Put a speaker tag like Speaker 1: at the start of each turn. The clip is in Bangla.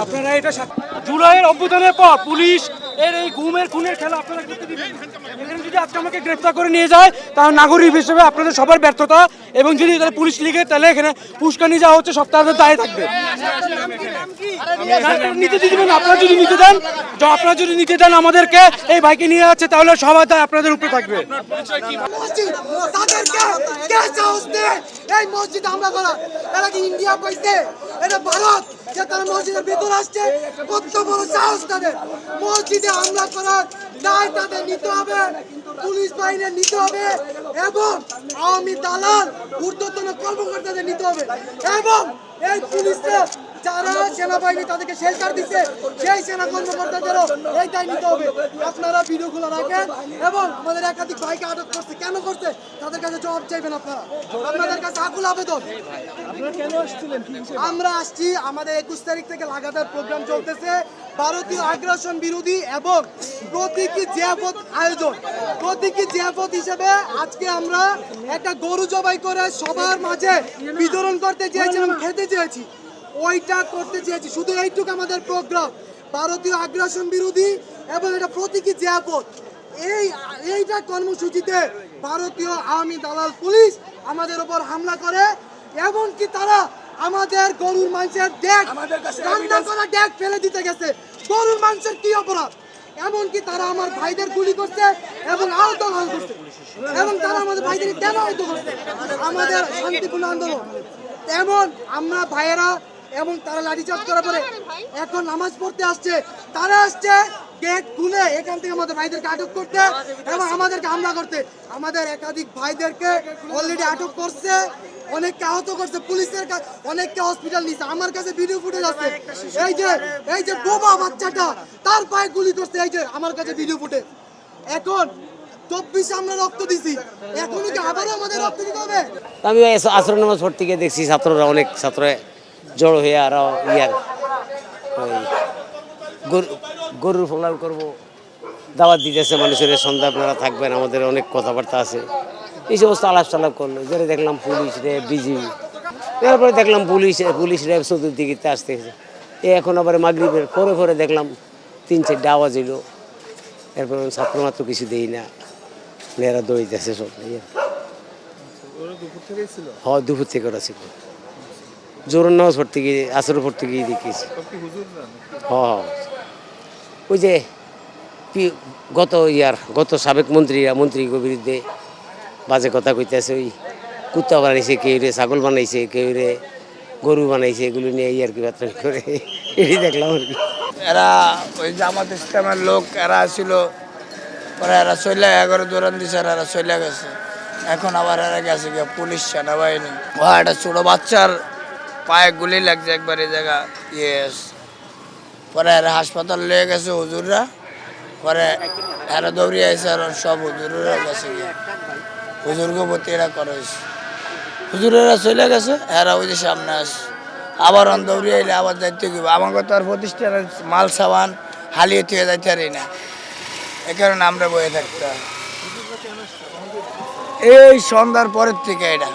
Speaker 1: আপনারা এটা জুলাইয়ের অভ্যুত্থানের পর পুলিশ এর এই গুমের খুনের খেলা আপনারা করতে দিবেন? এখানে যদি আজকে আমাকে গ্রেফতার করে নিয়ে যায় তাহলে নাগরিক হিসেবে আপনাদের সবার ব্যর্থতা, এবং যদি পুলিশ লিগে তাহলে এখানে পুষ্কানি যাওয়া হচ্ছে সপ্তাহের দায়ে থাকবে। নিতে দিবেন? আপনারা যদি নিতে দেন আমাদেরকে, এই ভাইকে নিয়ে যাচ্ছে, তাহলে সবাই দায় আপনাদের উপরে থাকবে।
Speaker 2: এই মসজিদ আমরা করা, এরা কি ইন্ডিয়া পাইছে? এটা ভারত, যে তারা মসজিদের ভেতর আসছে। কত বড় সাহস তাদের! মসজিদে হামলা করার দায় তাদের নিতে হবে, পুলিশ বাহিনীর নিতে হবে, এবং আওয়ামী দালাল ঊর্ধ্বতন কর্মকর্তাদের নিতে হবে, এবং এই পুলিশরা যারা সেনাবাহিনী তাদেরকে শেল্টার দিচ্ছে সেই সেনা কর্মকর্তাদেরও এই দায় নিতে হবে। আপনারা ভিডিওগুলো রাখেন এবং আমাদের একাধিক ভাইকে আটক করছে, কেন করছে তাদের কাছে জবাব চাইবেন। আপনাদের কাছে আকুল আবেদন। আমরা আসছি, আমাদের 21 তারিখ থেকে লাগাতার প্রোগ্রাম চলতেছে ভারতীয় আগ্রাসন বিরোধী এবং প্রতীকী জিয়াফত আয়োজন। প্রতীকী জিয়াফত হিসেবে আজকে আমরা একটা গরু জবাই করে সবার মাঝে বিতরণ করতে চেয়েছিলাম, খেতে চেয়েছি, ওইটা করতে চেয়েছি। শুধু এইটুকু আমাদের প্রোগ্রাম, ভারতীয় আগ্রাসন বিরোধী এবং এটা প্রতীকী জিয়াফত। এইটা কর্মসূচিতে ভারতীয় আওয়ামী দালাল পুলিশ আমাদের উপর হামলা করে, এমনকি তারা আমাদের গরুর মাংসের ডেক, রান্না করা ডেক ফেলে দিতে গেছে। গরুর মাংসের কি অপরাধ? এমনকি তারা আমার ভাইদের গুলি করছে এবং আহত করছে, এবং তারা আমাদের ভাইদের কেন আহত করছে? আমাদের শান্তিপূর্ণ আন্দোলন। এমন আমরা ভাইয়েরা, এবং তারা লাঠিচার্জ করার পরে এখন নামাজ পড়তে আসছে, তারা আসছে গেট খুলে এখান থেকে আমাদের ভাইদেরকে আটক করতে এবং আমাদেরকে হামলা করতে। আমাদের একাধিক ভাইদেরকে অলরেডি আটক করছে, অনেককে আহত করছে, পুলিশের অনেককে হসপিটাল নিচ্ছে। আমার কাছে ভিডিও ফুটেজ আছে, এই যে বোবা বাচ্চাটা তার পায়ে গুলি করছে, এই যে আমার কাছে ভিডিও ফুটেজ। এখন 24 আমরা রক্ত দিছি, এখনো কি আবারও আমাদের রক্ত দিতে হবে?
Speaker 3: আমি আসর নামাজ পড়তে গিয়ে দেখছি ছাত্ররা, অনেক ছাত্র জড়ো হয়ে আরো ওই গরুর ফলান করবো, দাওয়াত দিতেছে মানুষের, সন্ধ্যা আপনারা থাকবেন, আমাদের অনেক কথাবার্তা আছে, এই সমস্ত আলাপ টালাপ করলো। যেটা দেখলাম পুলিশ র্যাব বিজিবি, এরপরে দেখলাম পুলিশ র্যাব চতুর্দিকে আসতেছে। এখন আবার মাগরিবের পরে দেখলাম 3-4টা আওয়াজ এলো, এরপর ছাত্র মাত্র কিছু দেই না, মেয়েরা দৌড়িতেছে সব। হ্যাঁ, দুপুর থেকে ওরা ছিল। জোরের নামাজ পড়তে গিয়ে, আসরের পড়তে গিয়ে দেখিয়েছি। হ্যাঁ, ওই যে গত সাবেক মন্ত্রীর বিরুদ্ধে বাজে কথা কইতেছে, ওই কুত্তা বানাইছে, কেউ রে ছাগল বানাইছে, কেউ রে গরু বানাইছে, এগুলো নিয়ে আর কি বার্তা করে এই দেখলাম আর কি।
Speaker 4: এরা ওই জামাত ইসলামের লোক, এরা ছিল, পরে এরা চলে 11 দৌড়ান দিছে, এরা চলে গেছে। এখন আবার এরা গেছে গিয়ে পুলিশ সেনাবাহিনী। একটা ছোট বাচ্চার পায়ে গুলি লাগছে একবার, এই জায়গা পরে এরা হাসপাতাল লিয়ে গেছে হুজুররা, পরে এরা দৌড়িয়ে আসছে, আর সব হুজুরেরা গেছে গিয়ে হুজুরকে প্রতি এরা করা হয়েছে। হুজুরেরা চলে গেছে, এরা ওই যে সামনে আসে, আবার দৌড়িয়ে আইলে আবার যাইতে গেবে। আমাকে তো আর প্রতিষ্ঠানের মাল সাবান হালিয়ে থেকে যাইতে পারি না, এ কারণে আমরা বয়ে থাকতে হয়। এই সন্ধ্যার পরের থেকে এটা